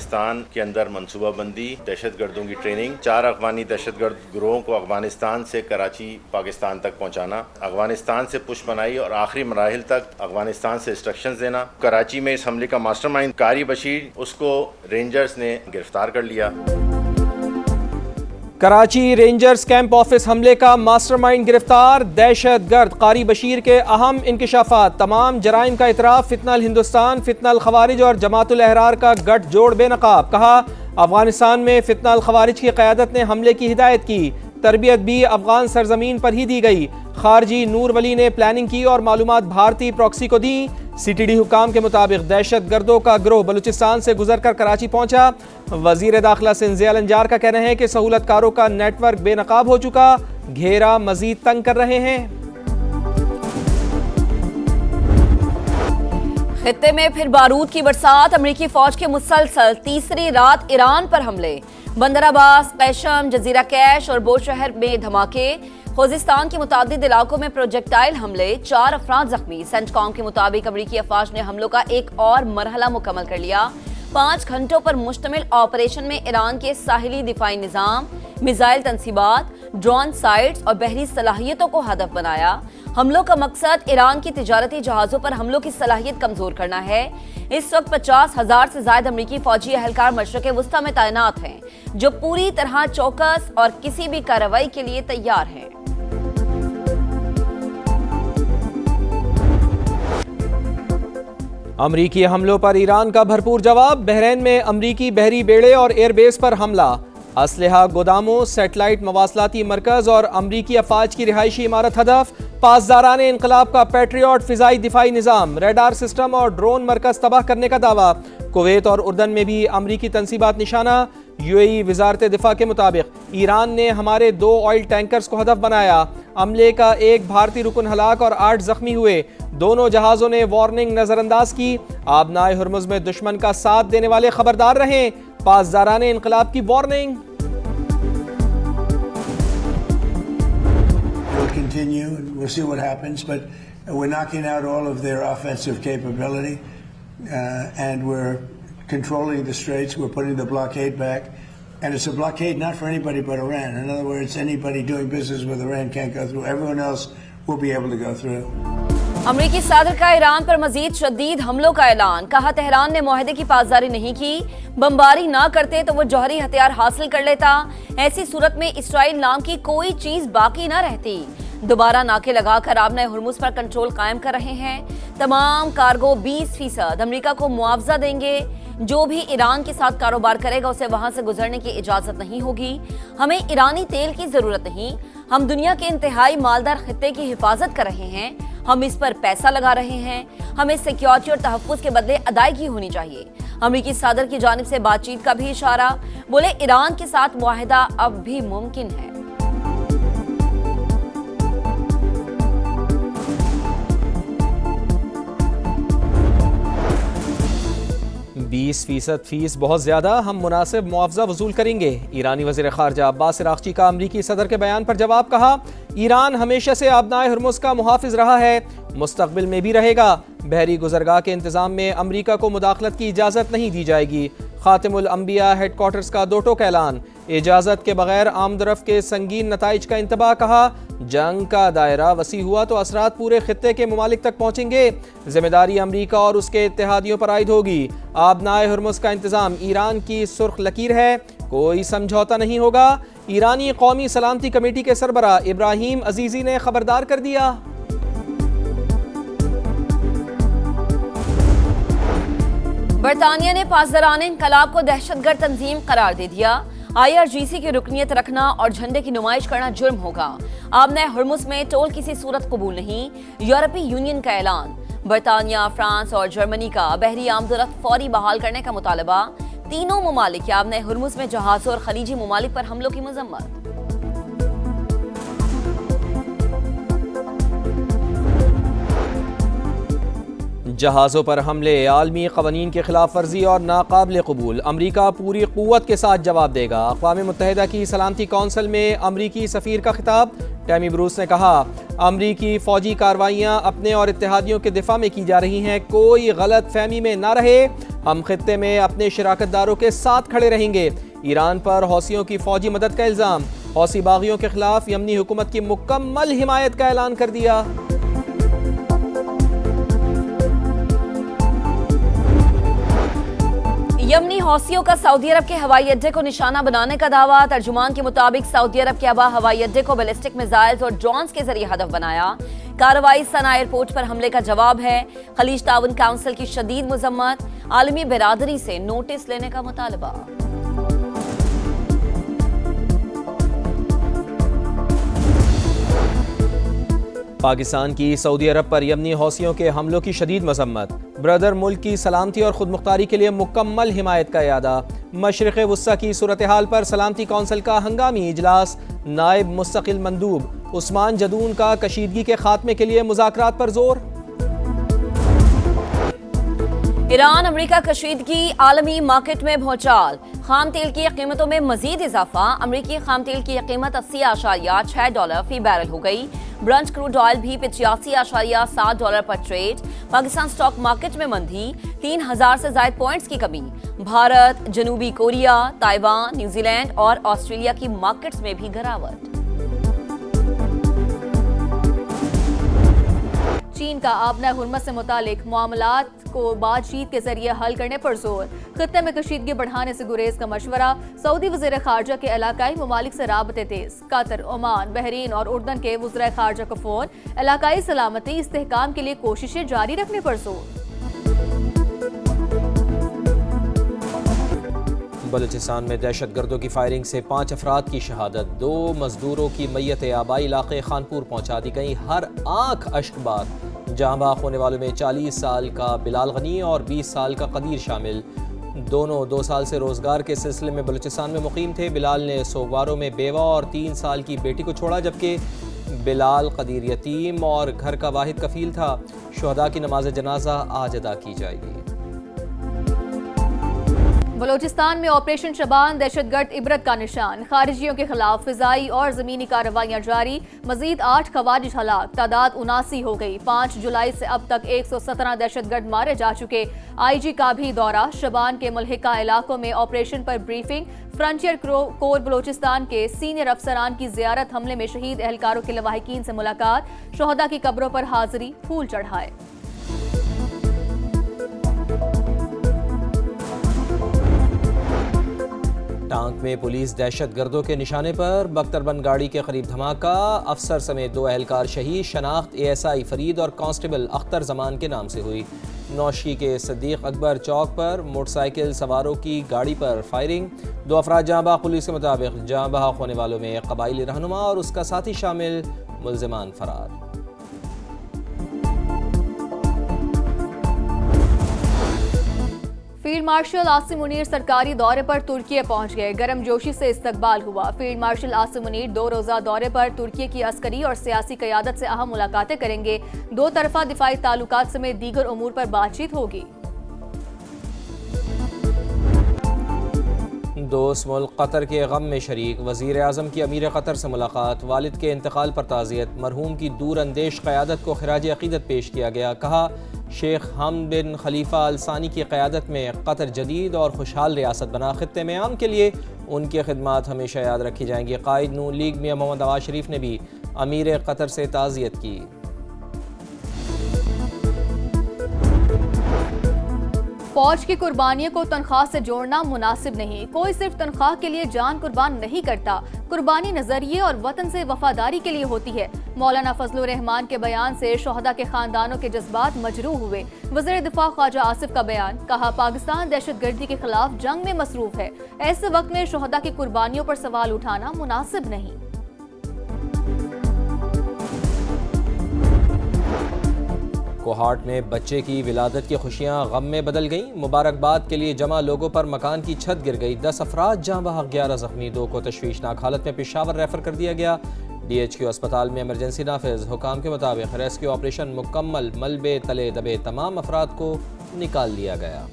पाकिस्तान के अंदर मनसूबाबंदी, दहशतगर्दों की ट्रेनिंग, 4 अफगानी दहशतगर्द गिरोहों को अफगानिस्तान से कराची पाकिस्तान तक पहुँचाना, अफगानिस्तान से पुष्पनाई और आखिरी मराहिल तक अफगानिस्तान से इंस्ट्रक्शंस देना। कराची में इस हमले का मास्टरमाइंड कारी बशीर, उसको रेंजर्स ने गिरफ्तार कर लिया। कराची रेंजर्स कैंप ऑफिस हमले का मास्टरमाइंड गिरफ्तार, दहशतगर्द कारी बशीर के अहम इंकिशाफात, तमाम जराइम का इतराफ, फितनल हिंदुस्तान, फितनल खवारिज और जमातुल अहरार का गठजोड़ बेनकाब। कहा, अफगानिस्तान में फितनल खवारिज की क़यादत ने हमले की हिदायत की, तरबियत भी अफगान सरजमीन पर ही दी गई। खारजी नूर वली ने प्लानिंग की और मालूमात भारतीय प्रॉक्सी को दी। सीटीडी हुकाम के मुताबिक दहशतगर्दों का गिरोह बलूचिस्तान से गुजरकर कराची पहुंचा। वजीर दाखिला सिंजिया लंजार का कहना है कि सहूलतकारों का नेटवर्क बेनकाब हो चुका, घेरा मजीद तंग कर रहे हैं। खित्ते में फिर बारूद की बरसात, अमेरिकी फौज के मुसलसल तीसरी रात ईरान पर हमले, बंदर अब्बास, कैशम, जजीरा कैश और बोशहर में धमाके। खुजिस्तान के मुतादिद इलाकों में प्रोजेक्टाइल हमले, 4 अफराद जख्मी। सेंटकॉम के मुताबिक अमेरिकी अफवाज ने हमलों का एक और मरहला मुकम्मल कर लिया। 5 घंटों पर मुश्तमिल ऑपरेशन में ईरान के साहिली दिफाई निज़ाम, मिसाइल तनसीबात, ड्रोन साइट्स और बहरी सलाहियतों को हदफ बनाया। हमलों का मकसद ईरान की तिजारती जहाज़ों पर हमलों की सलाहियत कमजोर करना है। इस वक्त 50,000 से ज्यादा अमेरिकी फौजी एहलकार मशरक़े वुस्ता में तैनात हैं, जो पूरी तरह चौकस और किसी भी कार्रवाई के लिए तैयार हैं। अमरीकी हमलों पर ईरान का भरपूर जवाब, बहरीन में अमरीकी बहरी बेड़े और एयरबेस पर हमला, असलहा गोदामों, सेटेलाइट मवासलाती मरकज और अमरीकी अफवाज की रिहायशी इमारत हदफ। पासदारान इनकलाब का पैट्रियट फिजाई दिफाई निज़ाम, रेडार सिस्टम और ड्रोन मरकज तबाह करने का दावा। कुवैत और उर्दन में भी अमरीकी तनसीबात निशाना। यूएई वजारत दिफा के मुताबिक ईरान ने हमारे 2 ऑयल टैंकर्स को हदफ बनाया। हमले का 1 भारतीय रुकन हलाक और 8 जख्मी हुए। दोनों जहाजों ने वार्निंग नजरअंदाज की। आबनाए हुर्मुज में दुश्मन का साथ देने वाले खबरदार रहें, पासदारान इनकलाब की warning. Continue and we'll see what happens, but we're knocking out all of their offensive capability and we're controlling the straits. We're putting the blockade back, and it's a blockade not for anybody but Iran. In other words, anybody doing business with Iran can't go through. Everyone else will be able to go through. अमरीकी सदर का Iran पर मजीद शदीद हमलों का ऐलान, कहा Tehran ने मुआहदे की पासदारी नहीं की, बमबारी ना करते तो वो जौहरी हथियार हासिल कर लेता। ऐसी सूरत में इसराइल नाम की कोई चीज बाकी ना रहती। दोबारा नाके लगाकर आबनाए हुर्मुज पर कंट्रोल कायम कर रहे हैं। तमाम कार्गो 20% अमरीका को मुआवजा देंगे। जो भी ईरान के साथ कारोबार करेगा उसे वहां से गुजरने की इजाजत नहीं होगी। हमें ईरानी तेल की जरूरत नहीं, हम दुनिया के इंतहाई मालदार खित्ते की हिफाजत कर रहे हैं। हम इस पर पैसा लगा रहे हैं। हमें सिक्योरिटी और तहफ्फुज के बदले अदायगी होनी चाहिए। अमरीकी सदर की जानिब से बातचीत का भी इशारा, बोले ईरान के साथ मुआहदा अब भी मुमकिन है। 20% फीस बहुत ज़्यादा, हम मुनासिब मुआवजा वसूल करेंगे। ईरानी वज़ीर ख़ारजा अब्बास अराग़ची का अमरीकी सदर के बयान पर जवाब, कहा ईरान हमेशा से आबनाए हुर्मुज का मुहाफ़िज़ रहा है, मुस्तक़बिल में भी रहेगा। बहरी गुज़रगाह के इंतज़ाम में अमरीका को मुदाखलत की इजाज़त नहीं दी जाएगी। ख़ातिमुल अंबिया हेडक्वार्टर्स का 2 टोक ऐलान, इजाज़त के बगैर आमदरफ़ के संगीन नताइज का इंतबाह। कहा जंग का दायरा वसी हुआ तो असरात पूरे खित्ते के ममालिक तक पहुँचेंगे। जिम्मेदारी अमरीका और उसके इत्तेहादियों पर आयद होगी। आबनाए हुर्मुज का इंतज़ाम ईरान की सुर्ख लकीर है, कोई समझौता नहीं होगा। ईरानी कौमी सलामती कमेटी के सरबरा इब्राहिम अजीज़ी ने खबरदार कर दिया। बरतानिया ने पासदारान इनकलाब को दहशतगर्द तंजीम करार दे दिया। IRGC की रुकनियत रखना और झंडे की नुमाइश करना जुर्म होगा। आबनाए हुर्मुज में टोल किसी सूरत कबूल नहीं, यूरोपीय यूनियन का ऐलान। बरतानिया, फ्रांस और जर्मनी का बहरी आमदरफ्त फौरी बहाल करने का मुतालबा। तीनों ममालिक के आबनाए हुर्मुज में जहाज़ों और खलीजी ममालिक पर हमलों की मजम्मत। जहाज़ों पर हमले, आलमी क़वानीन की खिलाफ वर्जी और नाकाबिल कबूल। अमरीका पूरी क़ुव्वत के साथ जवाब देगा। अक़वाम मुत्तहिदा की सलामती कौंसिल में अमरीकी सफ़ीर का खिताब। टैमी ब्रूस ने कहा, अमरीकी फ़ौजी कार्रवाइयाँ अपने और इत्तेहादियों के दिफा में की जा रही हैं, कोई गलत फहमी में ना रहे। हम खित्ते में अपने शराकतदारों के साथ खड़े रहेंगे। ईरान पर हौसियों की फ़ौजी मदद का इल्ज़ाम। हौसी बागियों के खिलाफ यमनी हुकूमत की मुकम्मल हिमायत का ऐलान कर दिया। यमनी हौसियों का सऊदी अरब के हवाई अड्डे को निशाना बनाने का दावा। तर्जुमान के मुताबिक सऊदी अरब के अबा हवाई अड्डे को बैलिस्टिक मिसाइल्स और ड्रोन्स के जरिए हदफ बनाया। कार्रवाई सना एयरपोर्ट पर हमले का जवाब है। खलीज ताउन काउंसिल की शदीद मजम्मत। आलमी बिरादरी से नोटिस लेने का मुतालबा। पाकिस्तान की सऊदी अरब पर यमनी हौसियों के हमलों की शदीद मजम्मत। ब्रदर मुल्क की सलामती और खुद मुख्तारी के लिए मुकम्मल हिमायत का इरादा। मशरिक़ वुस्ता की सूरत हाल पर सलामती कौंसिल का हंगामी इजलास। नायब मुस्तकिल मंदूब उस्मान जदून का कशीदगी के खात्मे के लिए मुज़ाकरात पर जोर। ईरान अमरीका कशीदगी, आलमी मार्केट में भौचाल। खाम तेल की कीमतों में मजीद इजाफा। अमरीकी खाम तेल की कीमत $80.6 फी बैरल हो गई। ब्रंट क्रूड ऑयल भी $85.7 पर ट्रेड। पाकिस्तान स्टॉक मार्केट में मंदी, 3000 से ज्यादा पॉइंट्स की कमी। भारत, जनूबी कोरिया, ताइवान, न्यूजीलैंड और ऑस्ट्रेलिया की मार्केट्स में भी गिरावट। चीन का आबना हुर्मत से मुतालिक मामलात को बातचीत के जरिए हल करने पर जोर। खित्ते में कशीदगी बढ़ाने से गुरेज का मशवरा। सऊदी वज़ीर खारजा के इलाकाई ममालिक से राबते तेज। कतर, ओमान, बहरीन और उर्दन के वज़ीर खारजा को फोन। इलाकाई सलामती इस्तेहकाम के लिए कोशिशें जारी रखने पर जोर। बलूचिस्तान में दहशतगर्दों की फायरिंग से 5 अफराद की शहादत। 2 मजदूरों की मैयत आबाई इलाके खानपुर पहुंचा दी गई। हर आंख अश्कबार। जहां बाग होने वालों में 40 साल का बिलाल गनी और 20 साल का कदीर शामिल। दोनों 2 साल से रोजगार के सिलसिले में बलूचिस्तान में मुकीम थे। बिलाल ने सोमवारों में बेवा और 3 साल की बेटी को छोड़ा, जबकि बिलाल कदीर यतीम और घर का वाहिद कफील था। शुहदा की नमाज जनाजा आज अदा की जाएगी। बलूचिस्तान में ऑपरेशन शबान, दहशतगर्द इबरत का निशान। खारिजियों के खिलाफ फिजाई और जमीनी कार्रवाइयां जारी। मजीद 8 खवारिज हलाक, तादाद 79 हो गई। 5 जुलाई से अब तक 117 दहशतगर्द मारे जा चुके। IG का भी दौरा। शबान के मुल्हिका इलाकों में ऑपरेशन पर ब्रीफिंग। फ्रंटियर कोर बलूचिस्तान के सीनियर अफसरान की जियारत। हमले में शहीद एहलकारों के लवाहिकीन से मुलाकात। शोहदा की कब्रों पर हाजिरी, फूल चढ़ाए। टांक में पुलिस दहशतगर्दों के निशाने पर। बख्तरबंद गाड़ी के करीब धमाका। अफसर समेत 2 एहलकार शहीद। शनाख्त ASI फरीद और कांस्टेबल अख्तर जमान के नाम से हुई। नौशी के सदीक अकबर चौक पर मोटरसाइकिल सवारों की गाड़ी पर फायरिंग। 2 अफराद जहां बहक। पुलिस के मुताबिक जहां बहक होने वालों में कबाइली रहनुमा और उसका साथी शामिल। मुल्जिमान फरार। फील्ड मार्शल आसिम मुनीर सरकारी दौरे पर तुर्की पहुंच गए। गर्मजोशी से इस्तकबाल हुआ। फील्ड मार्शल आसिम मुनीर 2 रोज़ा दौरे पर तुर्की की अस्करी और सियासी क़यादत से अहम मुलाकातें करेंगे। 2 तरफा दिफाई ताल्लुकात समेत दीगर उमूर पर बातचीत होगी। दोस्त मुल्क कतर के गम में शरीक। वज़ीर आज़म की अमीर कतर से मुलाकात। वालिद के इंतकाल पर ताज़ियत। मरहूम की दूर अंदेश क़यादत को खिराज अक़ीदत पेश किया गया। कहा, शेख हमद बिन खलीफा अल सानी की क़यादत में कतर जदीद और खुशहाल रियासत बना। खित्ते में आम के लिए उनकी खिदमात हमेशा याद रखी जाएंगी। कायद नून लीग मियां मोहम्मद नवाज शरीफ ने भी अमीर कतर से ताज़ियत की। फौज की कुर्बानियों को तनख्वाह से जोड़ना मुनासिब नहीं। कोई सिर्फ तनख्वाह के लिए जान कुर्बान नहीं करता। कुर्बानी नजरिए और वतन से वफादारी के लिए होती है। मौलाना फजलुर रहमान के बयान से शोहदा के खानदानों के जज्बात मजरूह हुए। वज़ीर दिफा ख्वाजा आसिफ का बयान। कहा, पाकिस्तान दहशतगर्दी के खिलाफ जंग में मसरूफ है। ऐसे वक्त में शोहदा की कुर्बानियों पर सवाल उठाना मुनासिब नहीं। कोहाट में बच्चे की विलादत की खुशियां गम में बदल गईं। मुबारकबाद के लिए जमा लोगों पर मकान की छत गिर गई। 10 अफराद जहां बहक, 11 जख्मी। 2 को तशवीशनाक हालत में पेशावर रेफर कर दिया गया। DHQ अस्पताल में इमरजेंसी नाफिज। हुकाम के मुताबिक रेस्क्यू ऑपरेशन मुकम्मल, मलबे तले दबे तमाम अफराद को निकाल लिया गया।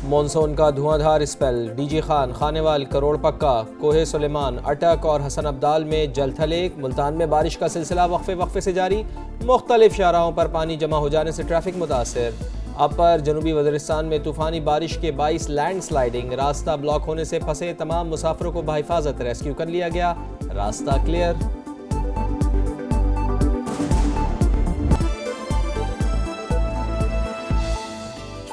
मॉनसून का धुआंधार स्पेल, DG खान, खानेवाल, करोड़ पक्का, कोहे सुलेमान, अटक और हसन अब्दाल में जलथलेक। मुल्तान में बारिश का सिलसिला वक्फे से जारी। मुख्तलिफ शाहराहों पर पानी जमा हो जाने से ट्रैफिक मुतासर। अपर जनूबी वज़ीरिस्तान में तूफ़ानी बारिश के 22 लैंड स्लाइडिंग। रास्ता ब्लॉक होने से फंसे तमाम मुसाफिरों को बहिफाजत रेस्क्यू कर लिया गया। रास्ता क्लियर।